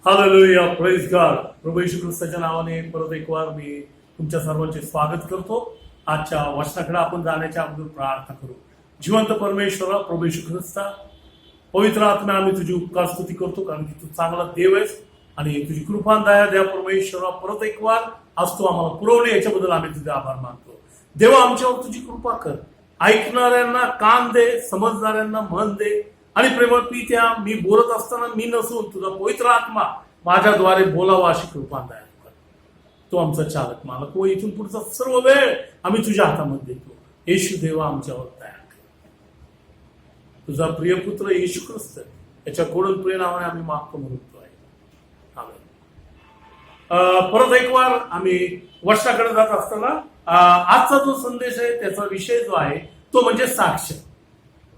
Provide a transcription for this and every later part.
Hallelujah, praise God. प्रभू येशू ख्रिस्ताच्या नावाने परत एक वार मी तुमच्या सर्वांचे स्वागत करतो. आजच्या वचनाकडे आपण जाण्याच्या अगोदर प्रार्थना करू. जिवंत परमेश्वरा, प्रभू येशू ख्रिस्ता, पवित्र आत्मा, आम्ही तुझी उपकार स्तुती करतो कारण की तू चांगला देव आहेस आणि तुझी कृपा दया द्या परमेश्वरा. परत एक वार आज तू आम्हाला पुरवली, याच्याबद्दल आम्ही तुझे आभार मानतो. देवा, आमच्यावर तुझी कृपा कर. ऐकणाऱ्यांना कान दे, समजणाऱ्यांना मन दे आणि प्रेमळ पित्या, मी बोलत असताना मी नसून तुझा पवित्र आत्मा माझ्याद्वारे बोलावा अशी कृपा दया कर. तो आमचा चालक मालक व इथून पुढचा सर्व वेळ आम्ही तुझ्या हातामध्ये देतो. येशू देवा, आमच्यावर दया कर. तुझा प्रिय पुत्र येशू ख्रिस्त याच्या कोडून प्रिय नावाने आम्ही मागतो म्हणतो आहे. आमेन. परत एक वार आम्ही वर्षाकडे जात असताना आजचा जो संदेश आहे त्याचा विषय जो आहे तो म्हणजे साक्ष.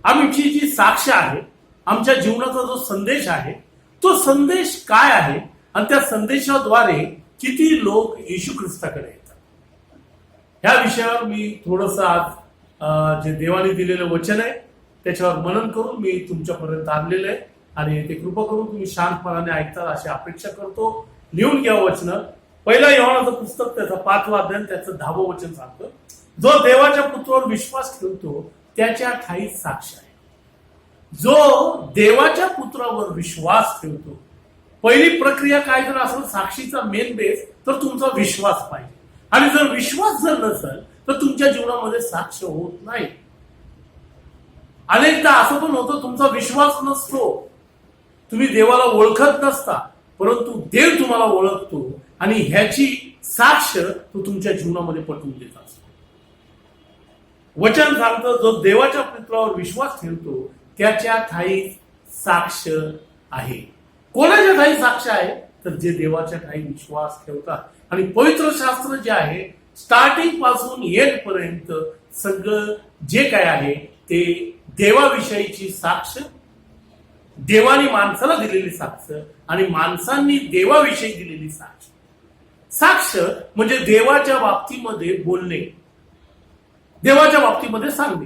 आमची जी साक्ष आहे, आमच्या जीवनाचा जो संदेश आहे तो संदेश काय आहे आणि त्या संदेशाद्वारे किती लोक येशू ख्रिस्ताकडे येतात, ह्या विषयावर मी थोडंसं आज जे देवाने दिलेलं वचन आहे त्याच्यावर मनन करून मी तुमच्यापर्यंत आणलेलं आहे आणि ते कृपा करून तुम्ही शांतपणाने ऐकता अशी अपेक्षा करतो. लिहून घ्या वचन. पहिला योहानाचं पुस्तक त्याचा 5वा अध्याय त्याचं 10वं वचन सांगतं, जो देवाच्या पुत्रावर विश्वास ठेवतो त्याच्या ठाई साक्ष आहे. जो देवाच्या पुत्रावर विश्वास ठेवतो, पहिली प्रक्रिया काय जर असेल साक्षीचा मेन बेस तर तुमचा विश्वास पाहिजे. आणि जर विश्वास जर नसेल तर तुमच्या जीवनामध्ये साक्ष होत नाही. अनेकदा असं पण होतं तुमचा विश्वास नसतो, तुम्ही देवाला ओळखत नसता, परंतु देव तुम्हाला ओळखतो आणि ह्याची साक्ष तो तुमच्या जीवनामध्ये पटवून देत असतो. वचन सांगतं, जो देवाच्या पुत्रावर विश्वास ठेवतो त्याच्या ठाई साक्ष आहे. कोणाच्या ठाई साक्ष आहे तर जे देवाच्या ठाई विश्वास ठेवतात. आणि पवित्र शास्त्र जे आहे स्टार्टिंग पासून एंड पर्यंत सगळं जे काय आहे ते देवाविषयीची साक्ष, देवाने माणसाला दिलेली साक्ष आणि माणसांनी देवाविषयी दिलेली साक्ष. साक्ष म्हणजे देवाच्या बाबतीमध्ये बोलणे, देवाच्या बाबतीमध्ये सांगणे.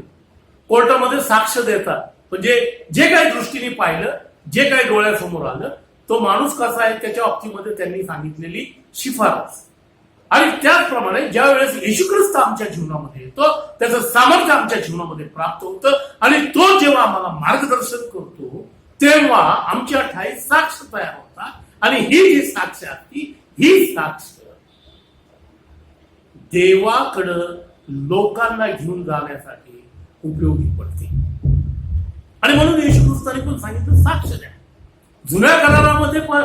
कोर्टामध्ये साक्ष देतात म्हणजे जे काही दृष्टीने पाहिलं, जे काही डोळ्यासमोर आलं, तो माणूस कसा आहे त्याच्या बाबतीमध्ये त्यांनी सांगितलेली शिफारस. आणि त्याचप्रमाणे ज्या वेळेस येशू ख्रिस्त आमच्या जीवनामध्ये येतो त्याचं सामर्थ्य आमच्या जीवनामध्ये प्राप्त होतं आणि तो जेव्हा आम्हाला मार्गदर्शन करतो तेव्हा आमच्या ठाई साक्ष तयार होतात. आणि ही जी साक्ष असती ही साक्ष देवाकडं लोकांना घेऊन जाण्यासाठी उपयोगी पडते. आणि म्हणून येशू ख्रिस्ताने पण सांगितलं साक्ष द्या. जुन्या करारामध्ये पण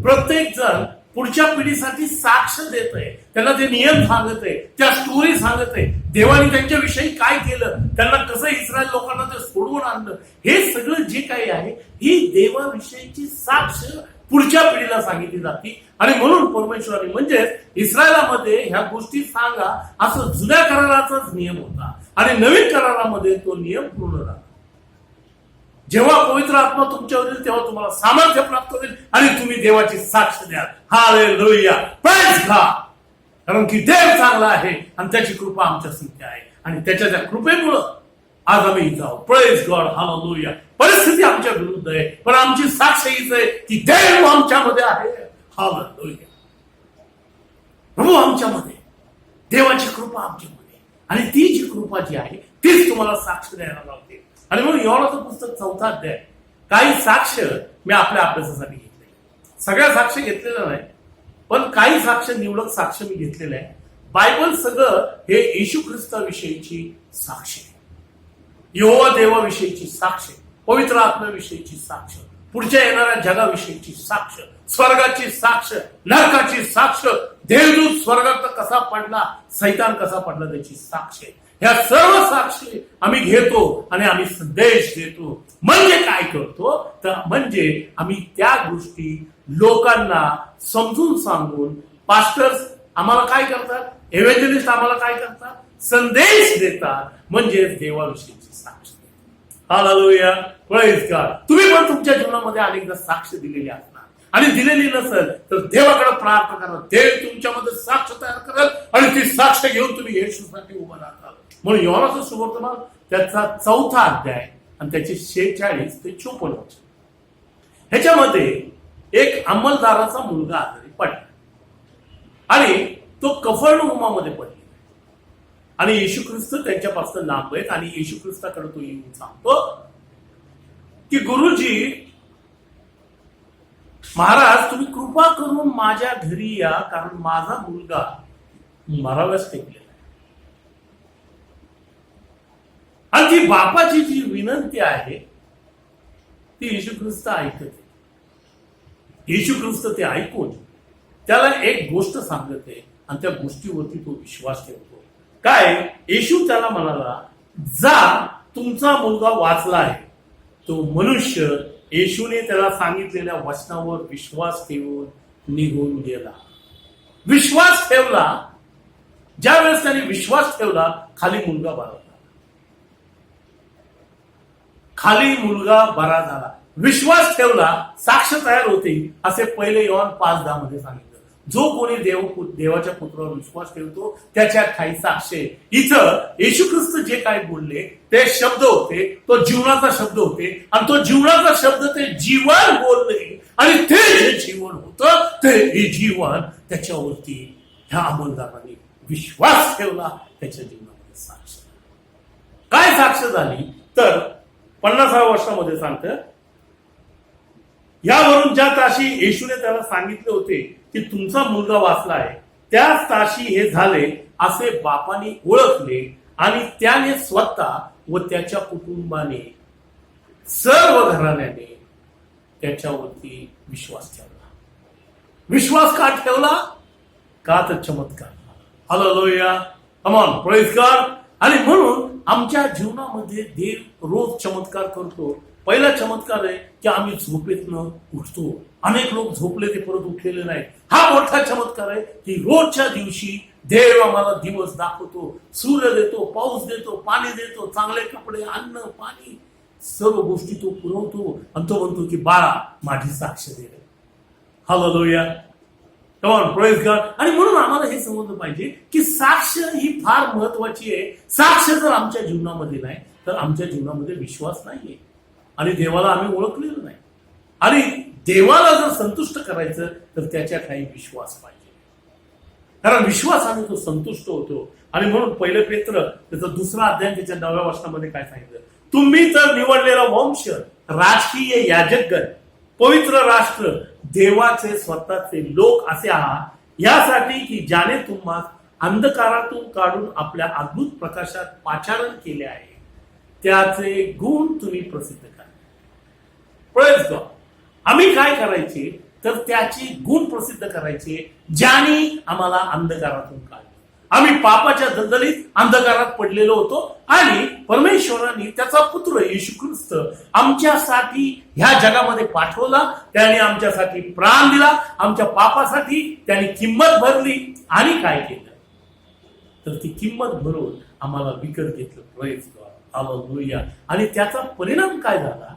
प्रत्येक जण पुढच्या पिढीसाठी साक्ष देत आहे, त्यांना ते नियम सांगत आहे, त्या स्टोरी सांगत आहे, देवाने त्यांच्याविषयी काय केलं, त्यांना कसं इस्रायल लोकांना ते सोडवून आणलं, हे सगळं जे काही आहे ही देवाविषयीची साक्ष पुढच्या पिढीला सांगितली जाते. आणि म्हणून परमेश्वराने म्हणजेच इस्रायलामध्ये ह्या गोष्टी सांगा असं जुन्या कराराचाच नियम होता आणि नवीन करारामध्ये तो नियम पूर्ण झाला. जेव्हा पवित्र आत्मा तुमच्यावर येईल तेव्हा तुम्हाला सामर्थ्य प्राप्त होईल आणि तुम्ही देवाची साक्ष द्याल. Hallelujah, praise God. कारण की देव चांगला आहे आणि त्याची कृपा आमच्या संख्या आहे आणि त्याच्या त्या कृपेमुळं आज आम्ही जाऊ. Praise God, hallelujah. परिस्थिती आमच्या विरुद्ध आहे पण आमची साक्ष हीच आहे की देव आमच्यामध्ये आहे. हालेलुया. प्रभू आमच्यामध्ये, देवाची कृपा आमच्यामध्ये आणि ती जी कृपा जी आहे तीच तुम्हाला साक्ष द्यायला लावते. आणि म्हणून योहानाचं पुस्तक 4था अध्याय काही साक्ष मी आपल्या अभ्यासासाठी घेतले. सगळ्या साक्ष घेतलेल्या नाही पण काही साक्ष, निवडक साक्ष मी घेतलेलं आहे. बायबल सगळं हे येशू ख्रिस्ताविषयीची साक्ष आहे, यहोवा देवाविषयीची साक्ष, पवित्र आत्म्याविषयीची साक्ष, पुढच्या येणाऱ्या जगाविषयीची साक्ष, स्वर्गाची साक्ष, नरकाची साक्ष, देवदूत स्वर्गात कसा पडला, सैतान कसा पडला त्याची साक्ष. ह्या सर्व साक्षी आम्ही घेतो आणि आम्ही संदेश देतो. म्हणजे काय करतो तर म्हणजे आम्ही त्या गोष्टी लोकांना समजून सांगून, पास्टर्स आम्हाला काय करतात, एव्हेंजलिस्ट आम्हाला काय करतात, संदेश देतात, म्हणजे देवाविषयीची साक्ष. Hallelujah, praise God. तुम्ही पण तुमच्या जीवनामध्ये अनेकदा साक्ष दिलेली असणार आणि दिलेली नसेल तर देवाकडे प्रार्थना करा, देव तुमच्यामध्ये साक्ष तयार करेल आणि ती साक्ष घेऊन तुम्ही येशूसाठी उभं राहताल. म्हणून योहानाचं सुवर्तमान त्याचा 4था अध्याय आणि त्याचे 46 ते 54 ह्याच्यामध्ये एक अंमलदाराचा मुलगा आजारी पडला आणि तो कफरनहूमामध्ये पडला आणि येशू ख्रिस्त त्यांच्यापासून लांब आहेत आणि येशू ख्रिस्ताकडे तो येऊन सांगतो की गुरुजी महाराज तुम्ही कृपा करून माझ्या घरी या, कारण माझा मुलगा मराव्यास टेकलेला आहे. आणि ती बापाची जी विनंती आहे ती येशू ख्रिस्त ऐकते. येशू ख्रिस्त ते ऐकून त्याला एक गोष्ट सांगते आणि त्या गोष्टीवरती तो विश्वास ठेवतो. काय? येशू त्याला म्हणाला, जा तुमचा मुलगा वाचला आहे. तो मनुष्य येशूने त्याला सांगितलेल्या वचनावर विश्वास ठेवून निघून गेला. विश्वास ठेवला. ज्या वेळेस त्याने विश्वास ठेवला खाली मुलगा बरा झाला. खाली मुलगा बरा झाला. विश्वास ठेवला, साक्ष तयार होते, असे पहिले योहान 5:10 मध्ये सांगितलं. जो कोणी देवाच्या पुत्रावर विश्वास ठेवतो त्याच्या काही साक्ष. इथं येशू ख्रिस्त जे काय बोलले ते शब्द होते, तो जीवनाचा शब्द होते आणि तो जीवनाचा शब्द ते जीवन बोलले आणि ते जे जीवन होतं ते जीवन त्याच्यावरती ह्या अंमलदारांनी विश्वास ठेवला. त्याच्या जीवनामध्ये साक्ष. काय साक्ष झाली तर 50व्या वर्षामध्ये सांगतं, यावरून ज्या ताशी येशूने त्याला सांगितले होते की तुमचा मुलगा वाचला आहे त्याच ताशी हे झाले असे बापाने ओळखले आणि त्याने स्वतः व त्याच्या कुटुंबाने सर्व घराण्याने त्याच्यावरती विश्वास ठेवला. विश्वास का ठेवला? का तर चमत्कार. Hallelujah, come on, praise God. आणि म्हणून आमच्या जीवनामध्ये देव रोज चमत्कार करतो. पहिला चमत्कार आहे की आम्ही झोपेतनं उठतो. अनेक लोक झोपले ते परत उठलेले नाहीत. हा मोठा चमत्कार आहे की रोजच्या दिवशी देव आम्हाला दिवस दाखवतो, सूर्य देतो, पाऊस देतो, पाणी देतो, चांगले कपडे, अन्न, पाणी, सर्व गोष्टी तो पुरवतो आणि तो म्हणतो की बाळा माझी साक्ष दे. Hallelujah, come on, praise God. आणि म्हणून आम्हाला हे समजलं पाहिजे की साक्ष ही फार महत्वाची आहे. साक्ष जर आमच्या जीवनामध्ये नाही तर आमच्या जीवनामध्ये विश्वास नाहीये आणि देवाला आम्ही ओळखलेलं नाही. आणि देवाला जर संतुष्ट करायचं तर त्याच्या काही विश्वास पाहिजे, कारण विश्वासाने तो संतुष्ट होतो. आणि म्हणून पहिलं पेत्र त्याचा 2रा अध्याय त्याच्या 9व्या वचनामध्ये काय सांगितलं? तुम्ही तर निवडलेला वंश, राजकीय याजकगण, पवित्र राष्ट्र, देवाचे स्वतःचे लोक असे आहात, यासाठी की ज्याने तुम्हाला अंधकारातून काढून आपल्या अद्भुत प्रकाशात पाचारण केले आहे त्याचे गुण तुम्ही प्रसिद्ध करा. Praise God. आम्ही काय करायचे तर त्याचे गुण प्रसिद्ध करायचे ज्याने आम्हाला अंधकारातून काढले. आम्ही पापाच्या दलदलीत अंधकारात पडलेलो होतो आणि परमेश्वराने त्याचा पुत्र येशू ख्रिस्त आमच्यासाठी ह्या जगामध्ये पाठवला. त्याने आमच्यासाठी प्राण दिला, आमच्या पापासाठी त्याने किंमत भरली आणि काय केलं तर ती किंमत भरून आम्हाला विकत घेतलं. Praise God, hallelujah. आणि त्याचा परिणाम काय झाला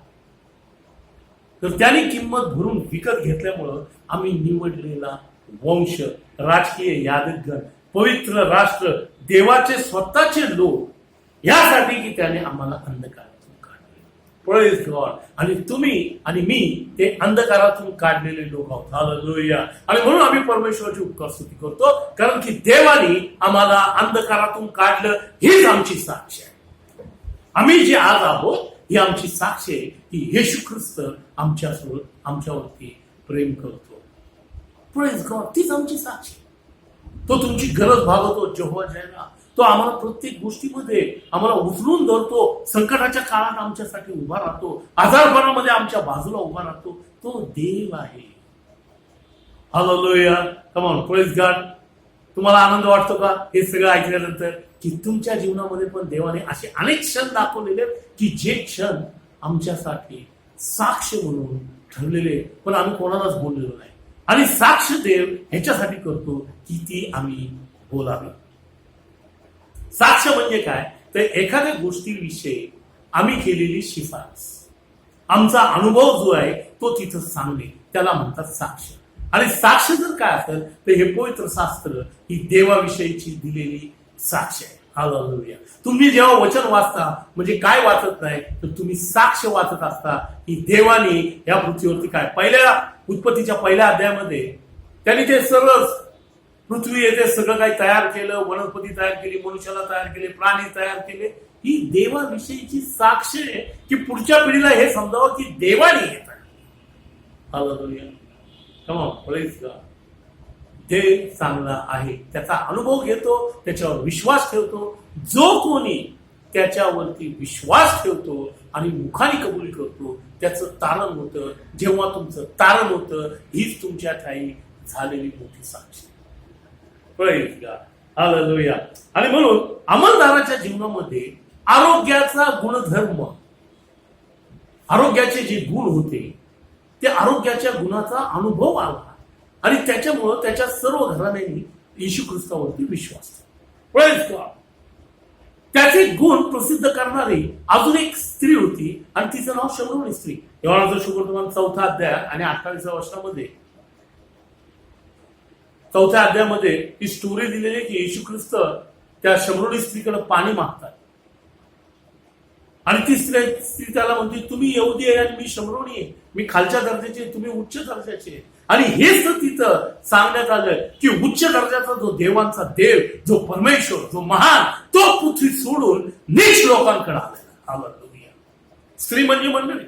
तर त्याने किंमत भरून विकत घेतल्यामुळं आम्ही निवडलेला वंश, राजकीय याजकगण, पवित्र राष्ट्र, देवाचे स्वतःचे लोक, यासाठी की त्याने आम्हाला अंधकारातून काढले. Praise God. आणि तुम्ही आणि मी ते अंधकारातून काढलेले लोक आहोत. हालेलुया. आणि म्हणून आम्ही परमेश्वराची उपकार स्तुती करतो, कारण की देवाने आम्हाला अंधकारातून काढलं. हीच आमची साक्ष आहे. आम्ही जे आज आहोत ही आमची साक्ष आहे की येशू ख्रिस्त आमच्यावरती प्रेम करतो. Praise God. तीच आमची साक्ष. तो तुमची गरज भागवतो, जेव्हा जायला तो आम्हाला प्रत्येक गोष्टीमध्ये आम्हाला उचलून धरतो. संकटाच्या काळात आमच्यासाठी उभा राहतो, आजारपणामध्ये आमच्या बाजूला उभा राहतो. तो देव आहे. Hallelujah, come on, praise God. तुम्हाला आनंद वाटतो का हे सगळं ऐकल्यानंतर की तुमच्या जीवनामध्ये पण देवाने असे अनेक क्षण दाखवलेले की जे क्षण आमच्यासाठी साक्ष म्हणून ठरलेले, पण आम्ही कोणालाच बोललेलो नाही. आणि साक्ष देव ह्याच्यासाठी करतो की ती आम्ही बोलावी. साक्ष म्हणजे काय तर एखाद्या गोष्टीविषयी आम्ही केलेली शिफारस, आमचा अनुभव जो आहे तो तिथं सांगणे, त्याला म्हणतात साक्ष. आणि साक्ष जर काय असेल तर हे पवित्र शास्त्र ही देवाविषयीची दिलेली साक्ष आहे. हालेलुया. तुम्ही जेव्हा वचन वाचता म्हणजे काय वाचत नाही तर तुम्ही साक्ष वाचत असता की देवाने या पृथ्वीवरती काय. पहिल्या उत्पत्तीच्या पहिल्या अध्यायामध्ये त्यांनी ते सर्व पृथ्वी येथे सगळं काही तयार केलं, वनस्पती तयार केली, मनुष्याला तयार केले, प्राणी तयार केले. ही देवाविषयीची साक्ष आहे की पुढच्या पिढीला हे समजावं की देवाने येत आहे. Hallelujah. Come on, praise God. देव चांगला आहे, त्याचा अनुभव घेतो, त्याच्यावर विश्वास ठेवतो. जो कोणी त्याच्यावरती विश्वास ठेवतो आणि मुखाने कबूल करतो त्याचं तारण होतं. जेव्हा तुमचं तारण होतं हीच तुमच्या ठाई झालेली मोठी साक्ष. Praise God. हालेलुया. आणि म्हणून अंमलदाराच्या जीवनामध्ये आरोग्याचा गुणधर्म, आरोग्याचे जे गुण होते ते आरोग्याच्या गुणाचा अनुभव आला आणि त्याच्यामुळं त्याच्या सर्व घराण्यांनी येशू ख्रिस्तावरती विश्वास ठेवला. Praise God. त्याचे गुण प्रसिद्ध करणारी अजून एक स्त्री होती आणि तिचं नाव शमरोनी स्त्री. योहानाचा सुवर्तमान 4 अध्याय आणि 28 वर्षामध्ये 4 अध्यायामध्ये ही स्टोरी दिलेली आहे की येशू ख्रिस्त त्या शमरोनी स्त्रीकडे पाणी मागतात आणि ती स्त्री त्याला म्हणते, तुम्ही यहुदी आहे आणि मी शमरोनी आहे, मी खालच्या दर्जाचे, तुम्ही उच्च दर्जाचे. आणि हेच तिथं सांगण्यात आलं की उच्च दर्जाचा जो देवांचा देव, जो परमेश्वर, जो महान, तो पृथ्वी सोडून नीच लोकांकडे आलेला. हालेलुया. स्त्री म्हणजे मंडळी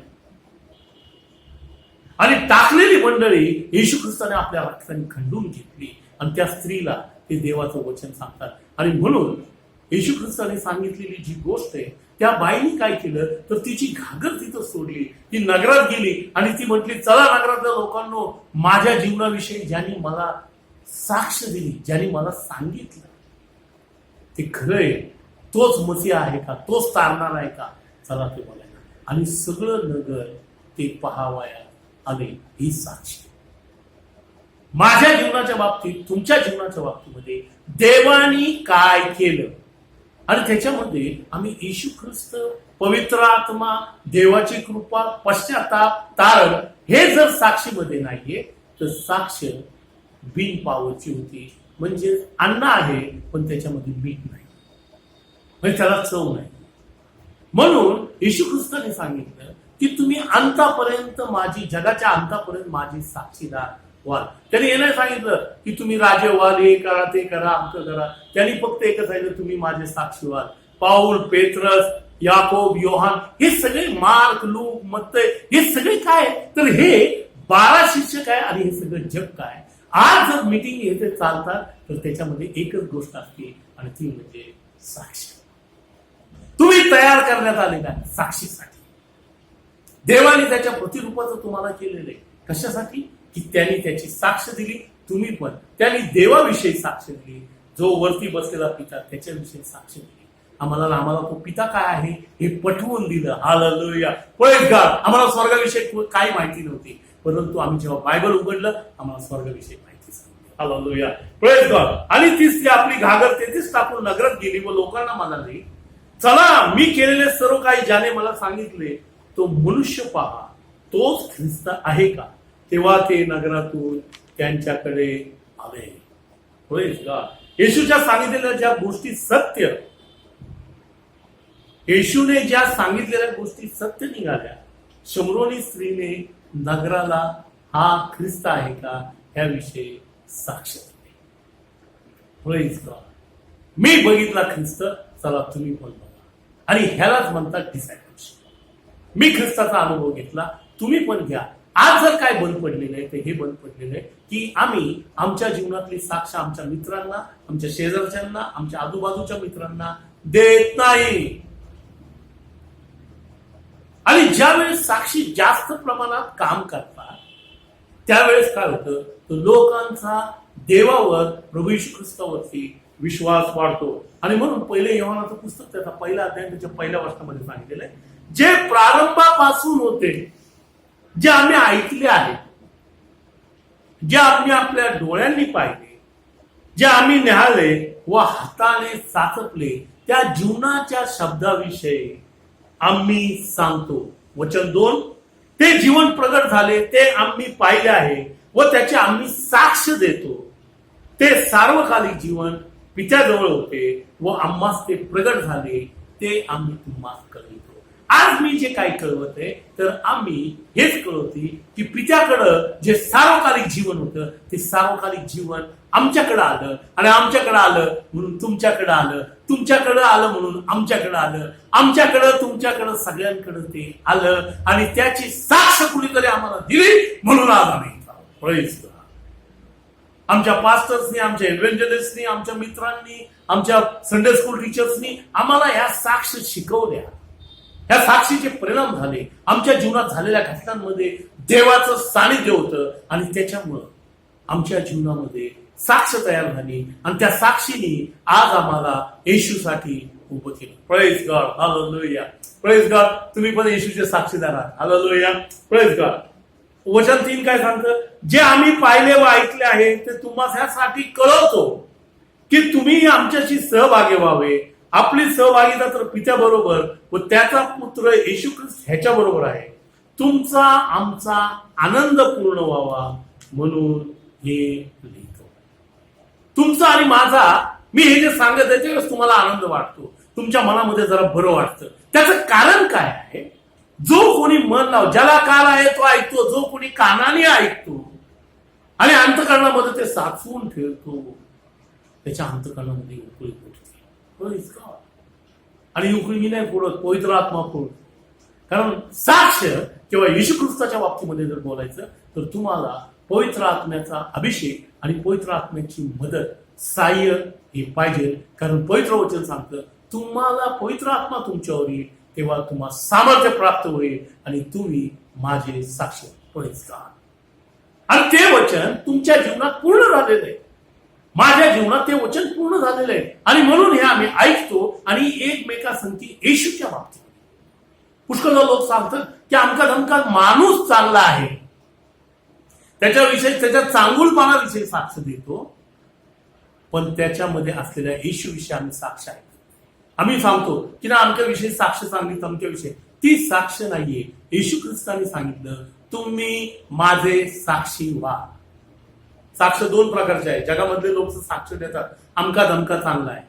आणि टाकलेली मंडळी येशू ख्रिस्ताने आपल्या रक्ताने खंडून घेतली आणि त्या स्त्रीला ते देवाचं वचन सांगतात. आणि म्हणून येशू ख्रिस्ताने सांगितलेली जी गोष्ट आहे त्या बाईने काय केलं तर तिची घागर तिथं सोडली, ती नगरात गेली आणि ती म्हटली, चला नगरातल्या लोकांनो, माझ्या जीवनाविषयी ज्यांनी मला साक्ष दिली, ज्यांनी मला सांगितलं ते खरंय, तोच मसीहा आहे का, तोच तारणार आहे का, चला ते बोलायला. आणि सगळं नगर ते पहावया आले. ही साक्षी माझ्या जीवनाच्या बाबतीत, तुमच्या जीवनाच्या बाबतीमध्ये देवानी काय केलं आणि त्याच्यामध्ये आम्ही येशू ख्रिस्त, पवित्र आत्मा, देवाची कृपा, पश्चाताप, तारण हे जर साक्षीमध्ये नाहीये तर साक्ष बिन पावरची होती. म्हणजे अन्न आहे पण त्याच्यामध्ये मीठ नाही, म्हणजे त्याला चव नाही. म्हणून येशू ख्रिस्ताने सांगितलं की तुम्ही अंतापर्यंत माझी, जगाच्या अंतापर्यंत माझी साक्षीदार व्हाल. त्यांनी हे नाही सांगितलं की तुम्ही राजे व्हाल, हे करा, ते करा, आमचं करा. त्यांनी फक्त एकच सांगितलं, तुम्ही माझे साक्षी व्हाल. पाऊल, पेत्रस, याकोब, योहान, हे सगळे, मार्क, लूक, मत्तय, हे सगळे काय तर हे 12 शिक्षक आहे आणि हे सगळं जग काय. आज जर मीटिंग येथे चालतात तर त्याच्यामध्ये एकच गोष्ट असते आणि ती म्हणजे साक्षी. तुम्ही तयार करण्यात आले का साक्षीसाठी. देवाने त्याच्या प्रतिरूपाचं तुम्हाला केलेलं आहे. कशासाठी की त्यांनी त्याची साक्ष दिली. तुम्ही पण त्यांनी देवाविषयी साक्ष दिली. जो वरती बसलेला पिता त्याच्याविषयी साक्ष दिली. आम्हाला तो पिता काय आहे हे पटवून दिलं. हालेलुया. Praise God. आम्हाला स्वर्गाविषयी काही माहिती नव्हती, परंतु आम्ही जेव्हा बायबल उघडलं आम्हाला स्वर्गाविषयी माहिती सांगितली. हालेलुया. Praise God. आणि ती स्त्री आपली घागर तेथेच टाकून नगरात गेली व लोकांना म्हणाली, चला मी केलेले सर्व काही ज्याने मला सांगितले तो मनुष्य पहा, तोच ख्रिस्त आहे का. तेव्हा ते नगरातून त्यांच्याकडे आले. Praise God. येशूच्या सांगितलेल्या ज्या गोष्टी सत्य, येशूने ज्या सांगितलेल्या गोष्टी सत्य निघाल्या, शमरोनी स्त्रीने नगराला हा ख्रिस्त आहे का याविषयी साक्ष दिली. Praise God. मी बघितला ख्रिस्त, चला तुम्ही पण बघा. आणि ह्यालाच म्हणतात डिसायपल्स. मी ख्रिस्ताचा अनुभव घेतला, तुम्ही पण घ्या. आज जर काय बंद पडलेलं आहे तर हे बंद पडलेलं आहे की आम्ही आमच्या जीवनातली साक्ष आमच्या मित्रांना, आमच्या शेजारच्यांना, आमच्या आजूबाजूच्या मित्रांना देत नाही. आणि ज्यावेळेस साक्षी जास्त प्रमाणात काम करतात त्यावेळेस काय होतं तर लोकांचा देवावर, प्रभू येशू ख्रिस्तावरती विश्वास वाढतो. आणि म्हणून पहिले योहानाचं पुस्तक त्याचा पहिला अध्याय त्याच्या पहिल्या वर्षामध्ये सांगितलेलं आहे, जे प्रारंभापासून होते, जे आम्ही ऐकले आहे, जे आम्ही आपल्या डोळ्यांनी पाहिले, जे आम्ही न्याहाळले व हाताने चाचपले, त्या जीवनाच्या शब्दाविषयी आम्ही सांगतो. वचन 2, ते जीवन प्रगट झाले, ते आम्ही पाहिले आहे व त्याचे आम्ही साक्ष देतो. ते सार्वकालिक जीवन पित्याजवळ होते व आम्हास ते प्रगट झाले, ते आम्ही तुम्हाला कळवितो. आज मी जे काही कळवते तर आम्ही हेच कळवते की पित्याकडं जे सार्वकालिक जीवन होतं ते सार्वकालिक जीवन आमच्याकडे आलं आणि आमच्याकडे आलं म्हणून तुमच्याकडे आलं, तुमच्याकडे आलं म्हणून आमच्याकडे आलं, आमच्याकडं तुमच्याकडं सगळ्यांकडे ते आलं आणि त्याची साक्ष कुणीतरी आम्हाला दिली म्हणून आज आम्ही प्रेज गॉड. आमच्या पास्टर्सनी, आमच्या इव्हेंजलिस्टनी, आमच्या मित्रांनी, आमच्या संडे स्कूल टीचर्सनी आम्हाला ह्या साक्ष शिकवल्या. ह्या साक्षीचे परिणाम झाले. आमच्या जीवनात झालेल्या घटनांमध्ये देवाचं सानिध्य होतं आणि त्याच्यामुळं आमच्या जीवनामध्ये साक्ष तयार झाली आणि त्या साक्षीने आज आम्हाला येशूसाठी उभं केलं. Praise God, hallelujah. Praise God. तुम्ही पण येशूचे साक्षीदार आहात. हालेलुया. Praise God. वचन 3 काय सांगतं? जे आम्ही पाहिले व ऐकले आहे ते तुम्हासाठी कळवतो की तुम्ही आमच्याशी सहभागी व्हावे. आपली सहभागिता तर पित्याबरोबर व त्याचा पुत्र येशू ख्रिस्त ह्याच्या बरोबर आहे. तुमचा आमचा आनंद पूर्ण व्हावा म्हणून हे लिहितो. तुमचा आणि माझा, मी हे जे सांगत आहे त्यावेळेस तुम्हाला आनंद वाटतो, तुमच्या मनामध्ये जरा बरं वाटतं. त्याचं कारण काय आहे? जो कोणी मन लाव, ज्याला कान आहे तो ऐकतो, जो कोणी कानाने ऐकतो आणि अंतकरणामध्ये ते साचवून ठेवतो त्याच्या अंतकरणामध्ये उकळी फुटते. आणि उकळी मी नाही फोडत, पवित्र आत्मा फोडतो. कारण साक्ष किंवा येशू ख्रिस्ताच्या बाबतीमध्ये जर बोलायचं तर तुम्हाला पवित्र आत्म्याचा अभिषेक आणि पवित्र आत्म्याची मदत, सहाय्य हे पाहिजे. कारण पवित्र वचन सांगतं तुम्हाला पवित्र आत्मा तुमच्यावर येईल तेव्हा तुम्हाला सामर्थ्य प्राप्त होईल आणि तुम्ही माझे साक्षी. Praise God. आणि ते वचन तुमच्या जीवनात पूर्ण झालेलं आहे. माझ्या जीवनात ते वचन पूर्ण झालेलं आहे आणि म्हणून हे आम्ही ऐकतो आणि एकमेकांसंगती येशूच्या बाबतीत पुष्कळ लोक सांगतात की आमका धमका माणूस चांगला आहे, त्याच्याविषयी, त्याच्या चांगुलपणाविषयी साक्ष देतो, पण त्याच्यामध्ये असलेल्या येशूविषयी आम्ही साक्ष आहे. आम्ही सांगतो की ना आमच्याविषयी साक्ष सांगली, तमच्याविषयी ती साक्ष नाहीये. येशू ख्रिस्ताने सांगितलं तुम्ही माझे साक्षी व्हा. साक्ष 2 प्रकारचे आहे. जगामधले लोक साक्ष देतात आमका धमका चांगला आहे,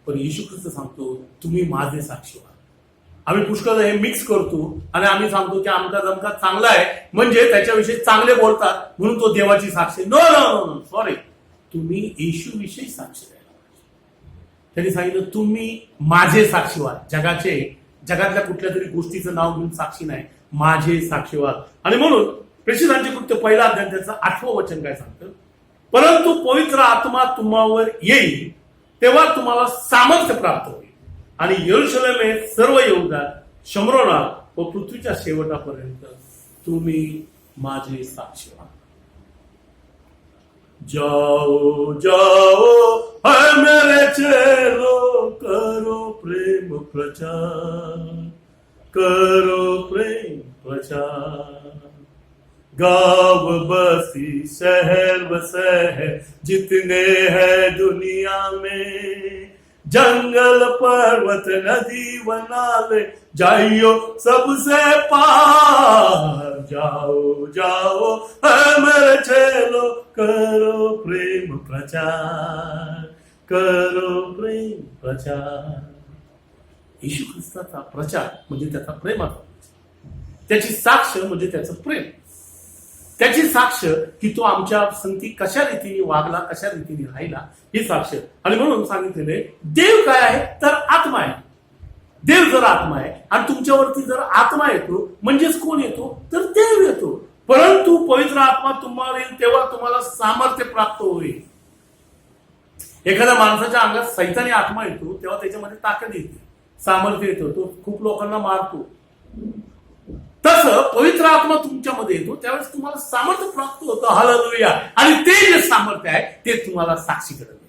पण येशू ख्रिस्त सांगतो तुम्ही माझे साक्षी व्हा. आम्ही पुष्कळ हे मिक्स करतो आणि आम्ही सांगतो की आमका धमका चांगला आहे म्हणजे त्याच्याविषयी चांगले बोलतात म्हणून तो देवाची साक्षी. No no no, sorry. तुम्ही येशूविषयी साक्ष द्यायला पाहिजे. त्यांनी सांगितलं तुम्ही माझे साक्षी व्हा. जगातल्या कुठल्या तरी गोष्टीचं नाव घेऊन साक्षी नाही, माझे साक्षी व्हा. आणि म्हणून प्रेषितांचे कृत्य 1 अध्याय त्याचं 8वं वचन काय सांगतं? परंतु पवित्र आत्मा तुम्हावर येईल तेव्हा तुम्हाला सामर्थ्य प्राप्त होईल आणि यरूशलेम सर्व यहूदा, शमरोना व पृथ्वीच्या शेवटापर्यंत तुम्ही माझे साक्षी व्हा. जाओ जाओ है मेरे चेलो, करो प्रेम प्रचार, करो प्रेम प्रचार. गांव बस्ती शहर बसे जितने हैं दुनिया में, जंगल पर्वत नदी व नाले, जाइयो सबसे पार. जाओ जाओ है मेरे चेलो, करो प्रेम प्रचार, करो प्रेम प्रचार. येशू ख्रिस्ताचा प्रचार म्हणजे त्याचा प्रेमाचा, त्याची साक्ष म्हणजे त्याचं प्रेम, त्याची साक्ष की तो आमच्या संगती कशा रीतीने वागला, कशा रीतीने राहिला ही साक्ष. आणि म्हणून सांगितलेले देव काय आहे तर आत्मा आहे. देव जर आत्मा आहे आणि तुमच्यावरती जर आत्मा येतो म्हणजेच कोण येतो तर देव येतो. परंतु पवित्र आत्मा तुम्हाला येईल तेव्हा तुम्हाला सामर्थ्य प्राप्त होईल. एखाद्या माणसाच्या अंगात सैतानी आत्मा येतो तेव्हा त्याच्यामध्ये ताकद येते, सामर्थ्य येतो, तो खूप लोकांना मारतो. तसं पवित्र आत्मा तुमच्यामध्ये येतो त्यावेळेस तुम्हाला सामर्थ्य प्राप्त होतं. हालेलुया. आणि ते जे सामर्थ्य आहे ते तुम्हाला साक्षीकडे देतं.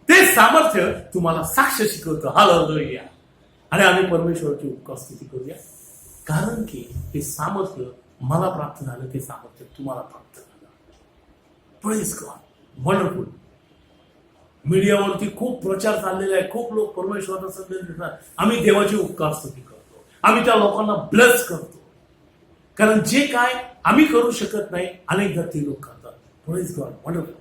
ते सामर्थ्य तुम्हाला साक्ष शिकवतं. हालेलुया. आणि आम्ही परमेश्वराची उपस्थिती करूया कारण की हे सामर्थ्य मला प्राप्त झालं, ते सामर्थ्य तुम्हाला प्राप्त झालं. Praise God. वंडरफुल. मीडियावरती खूप प्रचार चाललेला आहे, खूप लोक परमेश्वराचा संदेश देतात. आम्ही देवाची उपकार स्तुती करतो, आम्ही त्या लोकांना ब्लेस करतो कारण जे काय आम्ही करू शकत नाही अनेकदा ते लोक करतात. Praise God. वंडरफुल.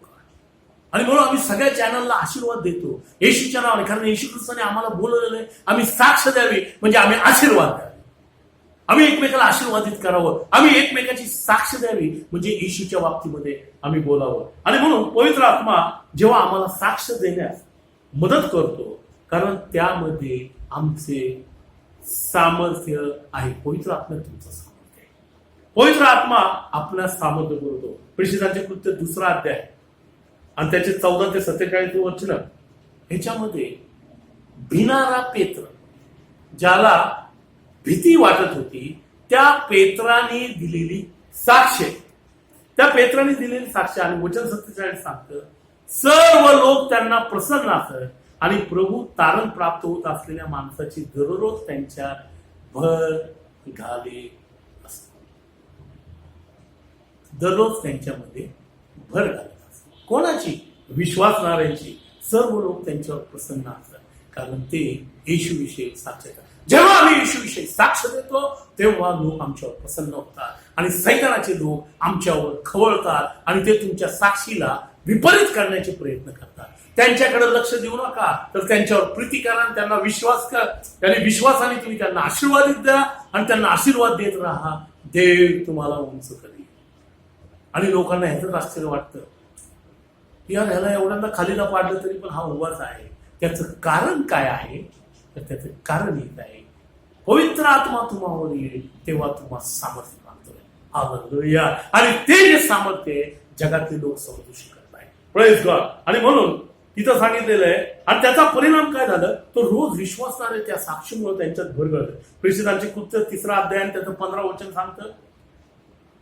आणि म्हणून आम्ही सगळ्या चॅनलला आशीर्वाद देतो येशूच्या नावाने, कारण येशू ख्रिस्ताने आम्हाला बोलवलेलं आहे आम्ही साक्ष द्यावी, म्हणजे आम्ही आशीर्वाद द्यावे, आम्ही एकमेकाला आशीर्वादित करावं, आम्ही एकमेकाची साक्ष द्यावी, म्हणजे येशूच्या बाबतीमध्ये आम्ही बोलावं. आणि म्हणून पवित्र आत्मा जेव्हा आम्हाला साक्ष देण्यास मदत करतो, कारण त्यामध्ये आमचे सामर्थ्य आहे. पवित्र आत्म्यात तुमचं सामर्थ्य आहे. पवित्र आत्मा आपल्याला सामर्थ्य करतो. प्रेषितांचे कृत्य 2 अध्याय आणि त्याचे 14 ते 47 वचन, ह्याच्यामध्ये भिनारा पेत्र, ज्याला भीती वाटत होती, त्या पेत्राने दिलेली साक्ष, त्या पेत्राने दिलेली साक्ष. आणि वचन 47 सांगतं, सर्व लोक त्यांना प्रसन्न असत आणि प्रभू तारण प्राप्त होत असलेल्या माणसाची दररोज त्यांच्या भर घाले असत. दररोज त्यांच्यामध्ये भर घालत असत. कोणाची? विश्वासणाऱ्यांची. सर्व लोक त्यांच्यावर प्रसन्न असतात, कारण ते येशूविषयी साक्ष देतात. जेव्हा आम्ही येशूविषयी साक्ष देतो, तेव्हा लोक आमच्यावर प्रसन्न होतात आणि सैतानाचे लोक आमच्यावर खवळतात आणि ते तुमच्या साक्षीला विपरीत करण्याचे प्रयत्न करतात. त्यांच्याकडे लक्ष देऊ नका, तर त्यांच्यावर प्रीती करा, त्यांना विश्वास करा, त्यांनी विश्वासाने तुम्ही त्यांना आशीर्वादित द्या आणि त्यांना आशीर्वाद देत राहा. देव तुम्हाला उंच करेल. आणि लोकांना ह्याच आश्चर्य वाटतं, यार ह्याला एवढ्यांदा खालीला पाडलं तरी पण हा उभाच आहे. त्याचं कारण काय आहे? तर त्याचं कारण एक आहे, पवित्र आत्मा तुम्हावर येईल तेव्हा तुम्हाला सामर्थ्य प्राप्त होईल. हालेलुया. आणि ते जे सामर्थ्य आहे जगातले लोक समजू शकत नाही. Praise God. आणि म्हणून तिथं सांगितलेलं आहे, आणि त्याचा परिणाम काय झालं, तो रोज विश्वासणारे त्या साक्षीमुळे त्यांच्यात भर घडलं. प्रेषितांचे कृत्य 3 अध्याय आणि त्याचं 15 वचन सांगतं,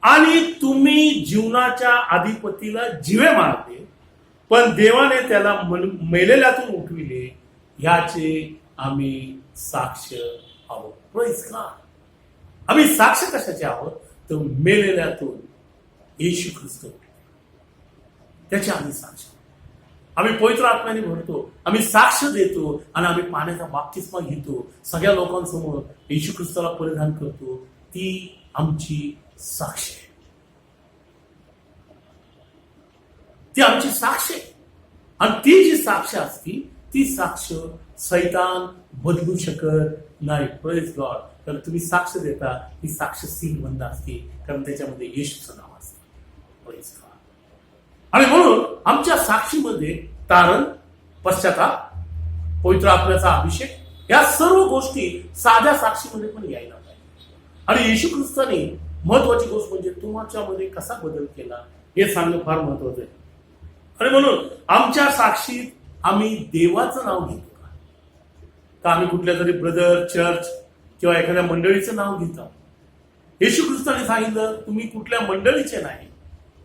आणि तुम्ही जीवनाच्या अधिपतीला जिवे मारले, पण देवाने त्याला मेलेल्यातून उठविले, याचे आम्ही साक्ष आहोत. Praise God. आम्ही साक्ष कशाचे आहोत? तर मेलेल्यातून येशू ख्रिस्त त्याचे आम्ही साक्ष. आम्ही पवित्र आत्म्याने भरतो, आम्ही साक्ष देतो आणि आम्ही पाण्याचा बाप्तिस्मा घेतो, सगळ्या लोकांसमोर येशू ख्रिस्ताला परिधान करतो. ती आमची साक्ष आहे. ती आमची साक्ष आहे. आणि ती जी साक्ष असती, ती साक्ष सैतान बदलू शकत नाही. Praise God. तर तुम्ही साक्ष देता, ही साक्ष सीलबंद असते, कारण त्याच्यामध्ये येशूचं नाव असते. Praise God. आणि म्हणून आमच्या साक्षीमध्ये तारण, पश्चाताप, पवित्र आत्म्याचा अभिषेक, या सर्व गोष्टी साध्या साक्षीमध्ये पण यायला पाहिजे. आणि येशू ख्रिस्ताने महत्वाची गोष्ट म्हणजे तुमच्यामध्ये कसा बदल केला हे सांगणं फार महत्वाचं आहे. आणि म्हणून आमच्या साक्षीत आम्ही देवाचं नाव घेतो का आम्ही कुठल्या तरी ब्रदर, चर्च किंवा एखाद्या मंडळीचं नाव घेतो? येशू ख्रिस्ताने सांगितलं, तुम्ही कुठल्या मंडळीचे नाही,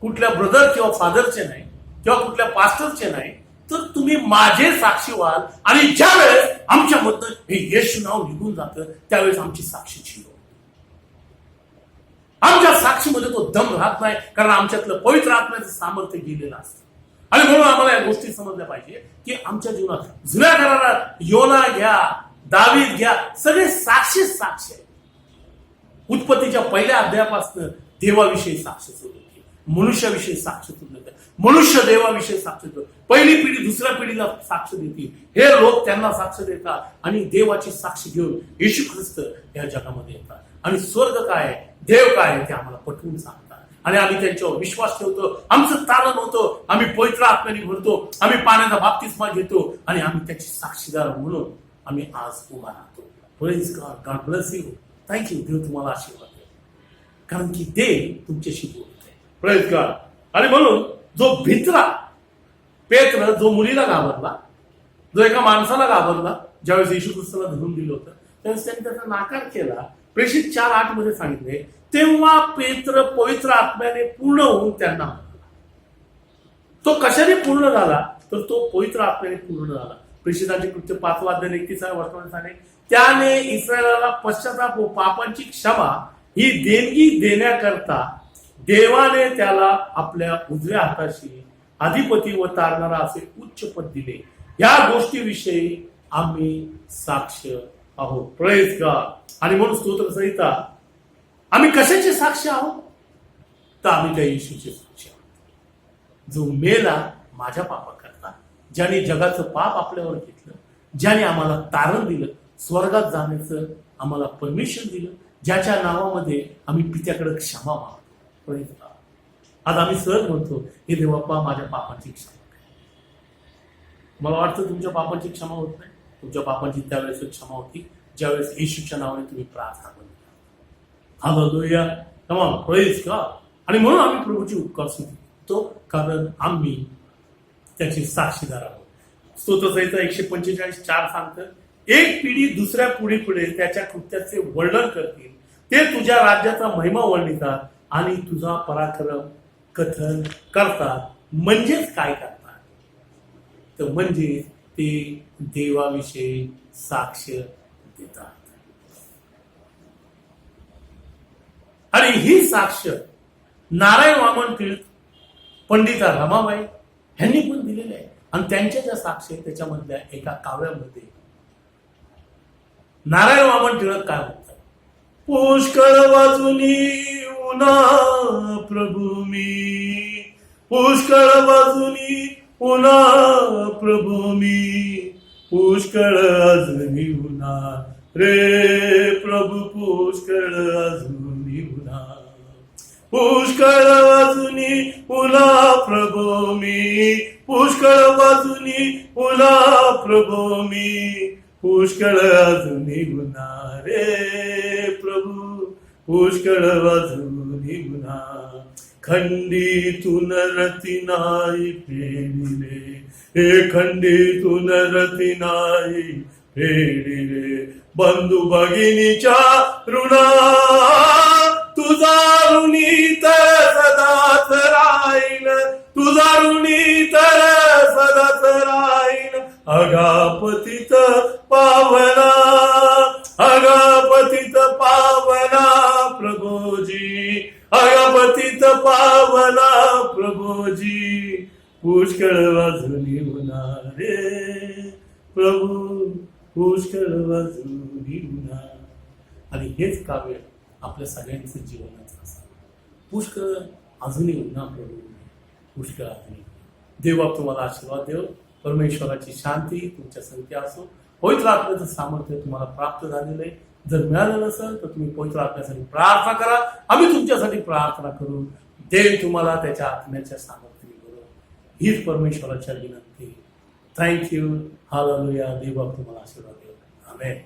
कुठल्या ब्रदर किंवा फादरचे नाही, किंवा कुठल्या पास्टरचे नाही, तर तुम्ही माझे साक्षी व्हाल. आणि ज्यावेळेस आमच्यामधनं हे येशू नाव निघून जातं, त्यावेळेस आमची साक्षी झिरो. आमच्या साक्षीमध्ये तो दम राहत नाही, कारण आमच्यातलं पवित्र आत्म्याचं सामर्थ्य गेलेलं असतं. आणि म्हणून आम्हाला या गोष्टी समजल्या पाहिजे की आमच्या जीवनात जुन्या करारात योना घ्या, दावीद घ्या, सगळे साक्ष आहे. उत्पत्तीच्या पहिल्या अध्यायापासून देवाविषयी साक्ष सुरू होती, मनुष्याविषयी साक्ष सुरू होते, मनुष्य देवाविषयी साक्ष देतो, पहिली पिढी दुसऱ्या पिढीला साक्ष देते, हे लोक त्यांना साक्ष देतात आणि देवाची साक्ष घेऊन येशू ख्रिस्त या जगामध्ये येतात. आणि स्वर्ग काय आहे, देव काय आहे ते आम्हाला पटवून सांगतात. आणि आम्ही त्यांच्यावर विश्वास ठेवतो, आमचं तारण होतं, आम्ही पवित्र आत्म्याने भरतो, आम्ही पाण्याचा बाप्तिस्मा घेतो आणि आम्ही त्याची साक्षीदार म्हणून आम्ही आज उभा राहतो. Praise God. God bless you. Thank you. देव तुम्हाला आशीर्वाद द्या, कारण की देव तुमच्याशी बोलत आहे. Praise God. आणि म्हणून जो भित्रा पेत्र, जो मुलीला घाबरला, जो एका माणसाला घाबरला, ज्यावेळेस येशू ख्रिस्ताला धरून दिलं होतं, त्यावेळेस त्यांनी त्याचा नाकार केला. प्रेषित 4:8 मध्ये सांगितले, तेव्हा पेत्र पवित्र आत्म्याने पूर्ण होऊन त्यांना म्हणाला. तो कशाने पूर्ण झाला? तर तो पवित्र आत्म्याने पूर्ण झाला. प्रेषितांचे कृत्य 5 अध्याय 31 वर्तमान सांगणे, त्याने इस्रायलाला पश्चाताप व पापांची क्षमा ही देणगी देण्याकरता देवाने त्याला आपल्या उजव्या हाताशी अधिपती व तारणारा असे उच्च पद दिले. या गोष्टीविषयी आम्ही साक्ष आहोत. Praise God. आणि म्हणून स्तोत्र संहिता, आम्ही कशाचे साक्ष आहोत? तर आम्ही त्या येशूचे साक्ष आहोत, जो मेला माझ्या पापाकरता, ज्याने जगाचं पाप आपल्यावर घेतलं, ज्याने आम्हाला तारण दिलं, स्वर्गात जाण्याचं आम्हाला परमिशन दिलं, ज्याच्या नावामध्ये आम्ही पित्याकडे क्षमा मागतो. Praise God. आज आम्ही सहज म्हणतो, हे देवाप्पा माझ्या पापांची क्षमा कर. मला वाटतं तुमच्या पापांची क्षमा होत नाही. तुमच्या पापांची त्यावेळेस क्षमा होती ज्यावेळेस येशूच्या नावाने तुम्ही प्रार्थना करता. हालेलुया. तमाम प्रेज गॉड. आणि म्हणून आम्ही प्रभूची उपकार स्वीकारतो, कारण आम्ही त्याचे साक्षीदार आहोत. स्तोत्रसंहिता 145:4 सांगतं, एक पिढी दुसऱ्या पुढे पुढे त्याच्या कृत्याचे वर्णन करतील, ते तुझ्या राज्याचा महिमा वर्णितात आणि तुझा पराक्रम कथन करतात. म्हणजेच काय करतात? तर म्हणजे ते देवाविषयी साक्ष देतात. आणि ही साक्ष नारायण वामन टिळक, पंडिता रमाबाई ह्यांनी पण दिलेली आहे. आणि त्यांच्या ज्या साक्ष आहेत त्याच्यामधल्या एका काव्यामध्ये नारायण वामन टिळक काय म्हणतात, पुष्कळ वाजूनी उन्हा प्रभू मी, पुष्कळ वाजूनी उन्हा प्रभू मी, पुष्कळ अजूनी उन्हा रे प्रभू, पुष्कळ अजूनी उन्हा, पुष्कळ वाजूनी उन्हा प्रभू मी, पुष्कळ वाजूनी उन्हा प्रभू मी, पुष्कळ अजूनी उन्हा रे प्रभू, पुष्कळ वाजूनी उन्हा. खंडीतून रती नाही फेडिले, हे खंडीतून रती नाही फेडिले, बंधू भगिनीच्या ऋणा, तुझा ऋणी तर सदाच राहील, तुझा ऋणी तर सदाच राहील. अगापतित पावना, अगापतित पावना प्रभोजी, अगापतित पावना प्रभोजी, पुष्कळ वाजूनी उन्हा रे प्रभू, पुष्कळ वाजूनी उन्हा. आणि हेच काव्य आपल्या सगळ्यांचं जीवनाचं असतं. पुष्कळ अजूनही उन्हा प्रभू, पुष्कळ अजूनही. देव तुम्हाला आशीर्वाद देव. परमेश्वराची शांती तुमच्या संगती असो. पवित्र आत्म्याचं सामर्थ्य तुम्हाला प्राप्त झालेलं आहे. जर मिळालं नसेल तर तुम्ही पवित्र आत्म्यासाठी प्रार्थना करा. आम्ही तुमच्यासाठी प्रार्थना करू. देव तुम्हाला त्याच्या आत्म्याच्या सामर्थ्याने करू. हीच परमेश्वराच्या विनंती. थँक्यू. हालेलुया. देव तुम्हाला आशीर्वाद देव. आमेन.